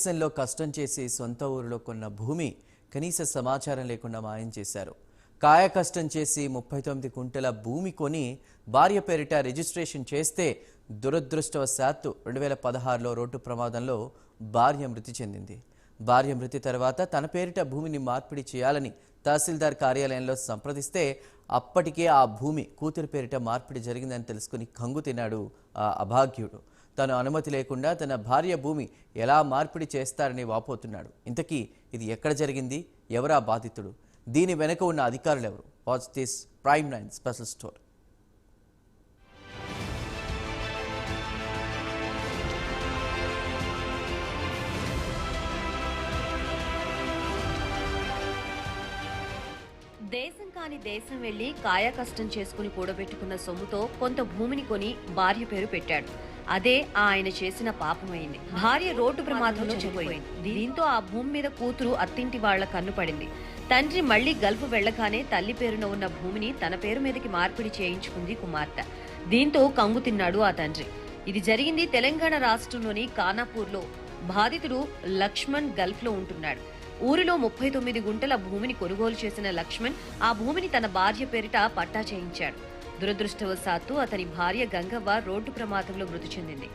దేశంలో కష్టం చేసి సొంత ఊరిలో కొన్న భూమి కనీస సమాచారం లేకుండా మాయం చేశారు. కాయ కష్టం చేసి 39 కుంటల భూమి కొని భార్య పేరిట రిజిస్ట్రేషన్ చేస్తే దురదృష్టవశాత్తు 2016లో రోడ్డు ప్రమాదంలో భార్య మృతి చెందింది. భార్య మృతి తర్వాత తన పేరిట భూమిని మార్పిడి చేయాలని తహసీల్దార్ కార్యాలయంలో సంప్రదిస్తే అప్పటికే ఆ భూమి కూతురి పేరిట మార్పిడి జరిగిందని తెలుసుకుని కంగు తిన్నాడు ఆ అభాగ్యుడు. తను అనుమతి లేకుండా తన భార్య భూమి ఎలా మార్పిడి చేస్తారని వాపోతున్నాడు. ఇంతకీ ఇది ఎక్కడ జరిగింది, ఎవరా బాధితుడు, దీని వెనుక ఉన్న అధికారులు ఎవరు? Watch this prime 9 special story. దేశం కాని దేశం వెళ్లి కాయ కష్టం చేసుకుని కూడబెట్టుకున్న సొమ్ముతో కొంత భూమిని కొని భార్య పేరు పెట్టాడు. అదే ఆయన చేసిన పాపమైంది. భార్య రోడ్డు ప్రమాదంలో చనిపోయింది. దీంతో ఆ భూమి మీద కూతురు అత్తింటి వాళ్ల కన్ను పడింది. తండ్రి మళ్లీ గల్ఫ్ వెళ్లగానే తల్లి పేరున ఉన్న భూమిని తన పేరు మీదకి మార్పిడి చేయించుకుంది కుమార్తె. దీంతో కంగు తిన్నాడు ఆ తండ్రి. ఇది జరిగింది తెలంగాణ రాష్ట్రంలోని ఖానాపూర్లో. బాధితుడు లక్ష్మణ్ గల్ఫ్ లో ఉంటున్నాడు. ఊరిలో 39 గుంటల భూమిని కొనుగోలు చేసిన లక్ష్మణ్ ఆ భూమిని తన భార్య పేరిట పట్టా చేయించాడు. దురదృష్టవశాత్తు అతని భార్య గంగవ్వ రోడ్డు ప్రమాదంలో మృతి చెందింది.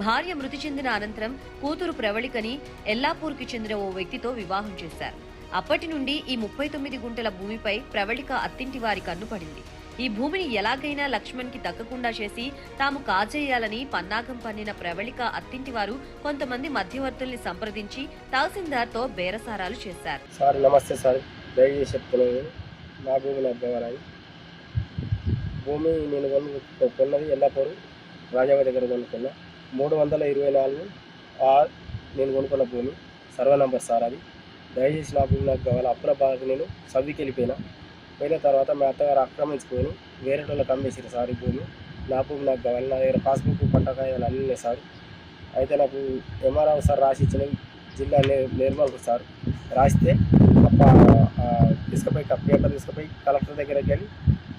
భార్య మృతి చెందిన అనంతరం కూతురు ప్రవళికని ఎల్లాపూర్కి చెందిన ఓ వ్యక్తితో వివాహం చేశారు. అప్పటి నుండి ఈ 39 గుంటల భూమిపై ప్రవళిక అత్తింటి వారి కన్ను పడింది. ఈ భూమిని ఎలాగైనా లక్ష్మణ్ కి దక్కకుండా చేసి తాము కాజేయాలని పన్నాగం పన్నిన ప్రవళిక అత్తింటి వారు కొంతమంది మధ్యవర్తుల్ని సంప్రదించి తహసీల్దార్ తో బేరసారాలు చేశారు. సార్ నమస్తే సార్, దయచేసి చెప్తున్నాను. నా భూమి నాకు కావాలి. భూమి నేను కొన్నది ఎల్లాపూరు రాజావ దగ్గర కొనుక్కున్నా. 324 నేను కొనుక్కున్న భూమి సర్వే నంబర్ సార్. అది దయచేసి నా భూమి నాకు కావాలి. అప్పుల బాధకు నేను సవ్వికి పోయిన తర్వాత మా అత్తగారు ఆక్రమించుకొని వేరే వాళ్ళకి అమ్మేసారు సార్. ఈ భూమి నా భూమి నాకు కావాలి. నా దగ్గర పాస్బుక్ పట్టకాయలు అన్నీ ఉన్నాయి సార్. అయితే నాకు ఎంఆర్ఓ సార్ రాసి ఇచ్చినవి జిల్లా నిర్మల్కు సార్ రాస్తే తీసుకుపోయి పేపర్ తీసుకుపోయి కలెక్టర్ దగ్గరికి వెళ్ళి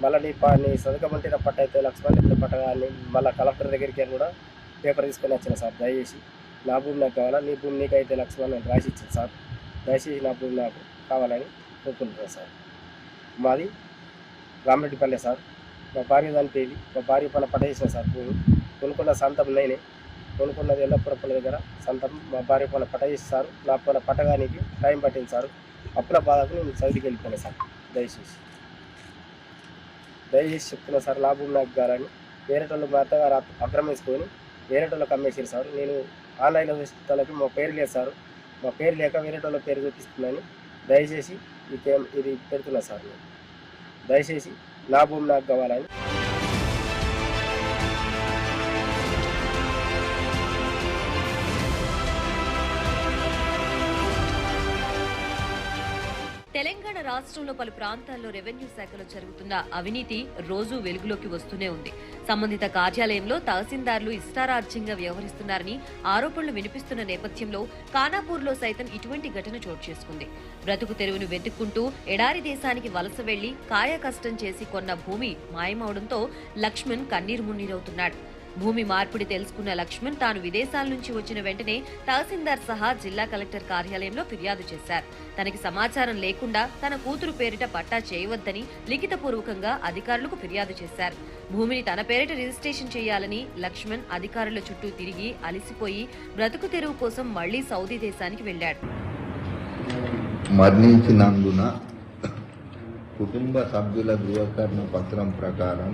మళ్ళీ నీ సదకమంటే నా పట్ట అయితే లక్ష్మణ్ ఇట్లా పట్టగా అని మళ్ళీ కలెక్టర్ దగ్గరికి వెళ్ళి కూడా పేపర్ తీసుకొని వచ్చిన సార్. దయచేసి నా భూమి నాకు కావాలా, నీ భూమి నీకైతే లక్ష్మణ్ నేను రాసి ఇచ్చాను సార్. దయచేసి నా భూమి నాకు కావాలని కోరుకుంటున్నాను సార్. మాది రామరెడ్డిపల్లె సార్. మా భార్య చనిపోయింది. మా భార్య పైన పట్ట చేసిన సార్. భూమి కొనుక్కున్న సంతం నేనే కొనుక్కున్నది ఎల్లప్పుడప్పుల దగ్గర సంతం మా భార్య పైన పట్ట చేసి సార్. నా పైన పట్టగానికి టైం పట్టింది సార్. అప్పుల బాధకు నేను సౌదికి వెళ్ళిపోయాను సార్. దయచేసి చెప్తున్నా సార్, నా భూమి నాకు కావాలని. వేరేటోళ్ళు మా అత్తగారు ఆక్రమించుకొని వేరేటోళ్ళకి అమ్మేసారు సార్. నేను ఆన్లైన్లో చూస్తానికి మా పేరు లేదు సార్. మా పేరు లేక వేరేటోళ్ళ పేరు చూపిస్తున్నాను. దయచేసి ఇది పెడుతున్నా సార్. నేను దయచేసి నా భూమి నాకు కావాలని. తెలంగాణ రాష్ట్రంలో పలు ప్రాంతాల్లో రెవెన్యూ శాఖలో జరుగుతున్న అవినీతి రోజూ వెలుగులోకి వస్తూనే ఉంది. సంబంధిత కార్యాలయంలో తహసీల్దార్లు ఇష్టారాజ్యంగా వ్యవహరిస్తున్నారని ఆరోపణలు వినిపిస్తున్న నేపథ్యంలో ఖానాపూర్లో సైతం ఇటువంటి ఘటన చోటు చేసుకుంది. బ్రతుకు తెరువును వెతుక్కుంటూ ఎడారి దేశానికి వలస వెళ్లి కాయ కష్టం చేసి కొన్న భూమి మాయమవడంతో లక్ష్మణ్ కన్నీరు మున్నీరవుతున్నాడు. భూమి మార్పిడి తెలుసుకున్న లక్ష్మణ్ తాను విదేశాల నుంచి వచ్చిన వెంటనే తహసీల్దార్ సహా జిల్లా కలెక్టర్ కార్యాలయంలో ఫిర్యాదు చేశారు. తనకి సమాచారం లేకుండా తన కూతురు పేరిట పట్టా చేయవద్దని లిఖితపూర్వకంగా అధికారులకు ఫిర్యాదు చేశారు. భూమిని తన పేరిట రిజిస్ట్రేషన్ చేయాలని లక్ష్మణ్ అధికారుల చుట్టూ తిరిగి అలిసిపోయి బ్రతుకు తెరువు కోసం మళ్లీ సౌదీ దేశానికి వెళ్లాడు. మరణించినందున కుటుంబ సభ్యుల ధృవీకరణ పత్రం ప్రకారం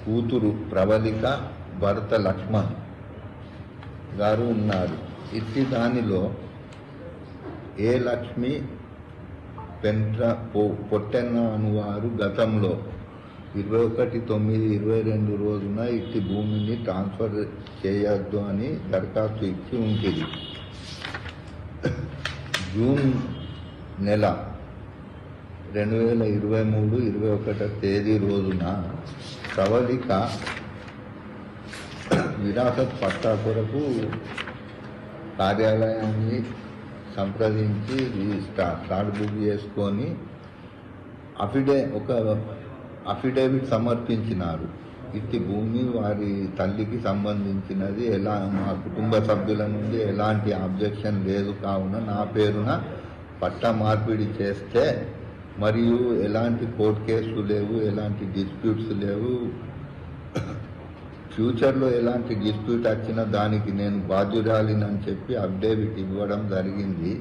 కూతురు ప్రవళిక, భర్త లక్ష్మణ్ గారు ఉన్నారు. ఇట్టి దానిలో ఏ లక్ష్మి పొట్టెన్న అనువారు గతంలో 21/9/22 రోజున ఇట్టి భూమిని ట్రాన్స్ఫర్ చేయొద్దు అని దరఖాస్తు ఇచ్చి ఉంటుంది. జూన్ నెల 2023-21 తేదీ రోజున ప్రవళిక విరాసత్ పట్టా కొరకు కార్యాలయాన్ని సంప్రదించి స్టార్ట్ బుక్ చేసుకొని అఫిడేవిట్ సమర్పించినారు. ఇట్టి భూమి వారి తల్లికి సంబంధించినది, మా కుటుంబ సభ్యుల నుండి ఎలాంటి అబ్జెక్షన్ లేదు, కావున నా పేరున పట్టా మార్పిడి చేస్తే మరియు ఎలాంటి కోర్టు కేసులు లేవు, ఎలాంటి డిస్ప్యూట్స్ లేవు, ఫ్యూచర్లో ఎలాంటి డిస్ప్యూట్ వచ్చినా దానికి నేను బాధ్యురాలినని చెప్పి అఫిడవిట్ ఇవ్వడం జరిగింది.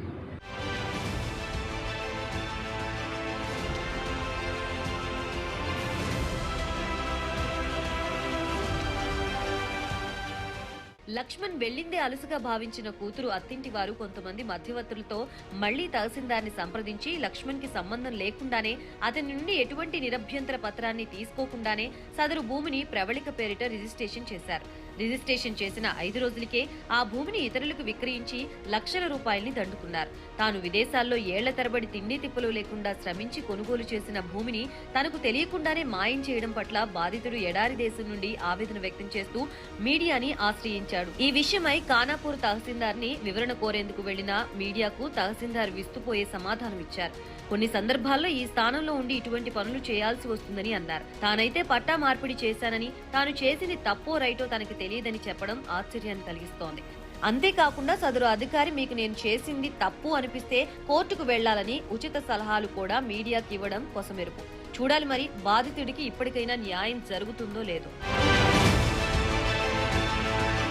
లక్ష్మణ్ వెళ్లిందే అలుసుగా భావించిన కూతురు అత్తింటి వారు కొంతమంది మధ్యవర్తులతో మళ్లీ తహసీల్దార్ని సంప్రదించి లక్ష్మణ్ కి సంబంధం లేకుండానే అతని నుండి ఎటువంటి నిరభ్యంతర పత్రాన్ని తీసుకోకుండానే సదరు భూమిని ప్రవళిక పేరిట రిజిస్ట్రేషన్ చేశారు. రిజిస్ట్రేషన్ చేసిన 5 రోజులకే ఆ భూమిని ఇతరులకు విక్రయించి లక్షల రూపాయల్ని దండుకున్నారు. తాను విదేశాల్లో ఏళ్ల తరబడి తిండి తిప్పలు లేకుండా శ్రమించి కొనుగోలు చేసిన భూమిని తనకు తెలియకుండానే మాయం చేయడం పట్ల బాధితుడు ఎడారి దేశం నుండి ఆవేదన వ్యక్తం చేస్తూ మీడియాని ఆశ్రయించాడు. ఈ విషయమై ఖానాపూర్ తహసీల్దార్ని వివరణ కోరేందుకు వెళ్లిన మీడియాకు తహసీల్దార్ విస్తుపోయే సమాధానం ఇచ్చారు. కొన్ని సందర్భాల్లో ఈ స్థానంలో ఉండి ఇటువంటి పనులు చేయాల్సి వస్తుందని అన్నారు. తానైతే పట్టా మార్పిడి చేశానని, తాను చేసింది తప్పో రైటో తనకి తెలియదని చెప్పడం ఆశ్చర్యాన్ని కలిగిస్తోంది. అంతేకాకుండా సదరు అధికారి మీకు నేను చేసింది తప్పు అనిపిస్తే కోర్టుకు వెళ్లాలని ఉచిత సలహాలు కూడా మీడియాకి ఇవ్వడం కొసమెరుపు. చూడాలి మరి బాధితుడికి ఇప్పటికైనా న్యాయం జరుగుతుందో లేదో.